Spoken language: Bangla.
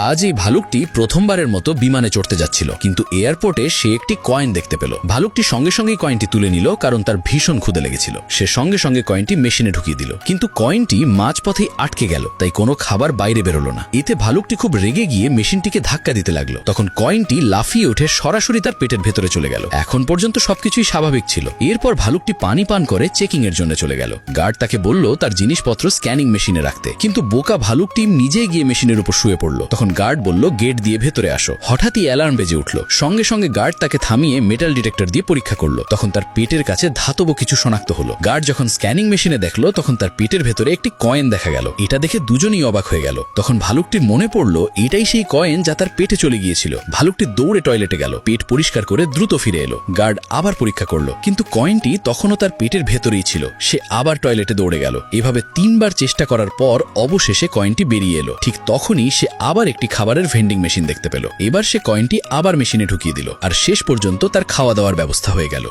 আজ এই ভালুকটি প্রথমবারের মতো বিমানে চড়তে যাচ্ছিল, কিন্তু এয়ারপোর্টে সে একটি কয়েন দেখতে পেল। ভালুকটি সঙ্গে সঙ্গেই কয়েনটি তুলে নিল, কারণ তার ভীষণ ক্ষুধে লেগেছিল। সে সঙ্গে সঙ্গে কয়েনটি মেশিনে ঢুকিয়ে দিল, কিন্তু কয়েনটি মাঝপথেই আটকে গেল, তাই কোনো খাবার বাইরে বেরোলো না। এতে ভালুকটি খুব রেগে গিয়ে মেশিনটিকে ধাক্কা দিতে লাগলো। তখন কয়েনটি লাফিয়ে উঠে সরাসরি তার পেটের ভেতরে চলে গেল। এখন পর্যন্ত সবকিছুই স্বাভাবিক ছিল। এরপর ভালুকটি পানি পান করে চেকিং এর জন্য চলে গেল। গার্ড তাকে বলল তার জিনিসপত্র স্ক্যানিং মেশিনে রাখতে, কিন্তু বোকা ভালুকটি নিজেই গিয়ে মেশিনের উপর শুয়ে পড়ল। তখন গার্ড বলল গেট দিয়ে ভেতরে আসো। হঠাৎই অ্যালার্ম বেজে উঠল। সঙ্গে সঙ্গে গার্ড তাকে থামিয়ে মেটাল ডিটেক্টর দিয়ে পরীক্ষা করলো। তখন তার পেটের কাছে ধাতব কিছু শনাক্ত হলো। গার্ড যখন স্ক্যানিং মেশিনে দেখলো, তখন তার পেটের ভেতরে একটি কয়েন দেখা গেল। এটা দেখে দুজনেই অবাক হয়ে গেল। তখন ভালুকটির মনে পড়ল এটাই সেই কয়েন যা তার পেটে চলে গিয়েছিল। ভালুকটি দৌড়ে টয়লেটে গেল, পেট পরিষ্কার করে দ্রুত ফিরে এলো। গার্ড আবার পরীক্ষা করলো, কিন্তু কয়েনটি তখনও তার পেটের ভেতরেই ছিল। সে আবার টয়লেটে দৌড়ে গেল। এভাবে 3 বার চেষ্টা করার পর অবশেষে কয়েনটি বেরিয়ে এলো। ঠিক তখনই সে আবার একটি খাবারের ভেন্ডিং মেশিন দেখতে পেল। এবার সে কয়েনটি আবার মেশিনে ঢুকিয়ে দিল, আর শেষ পর্যন্ত তার খাওয়া দাওয়ার ব্যবস্থা হয়ে গেল।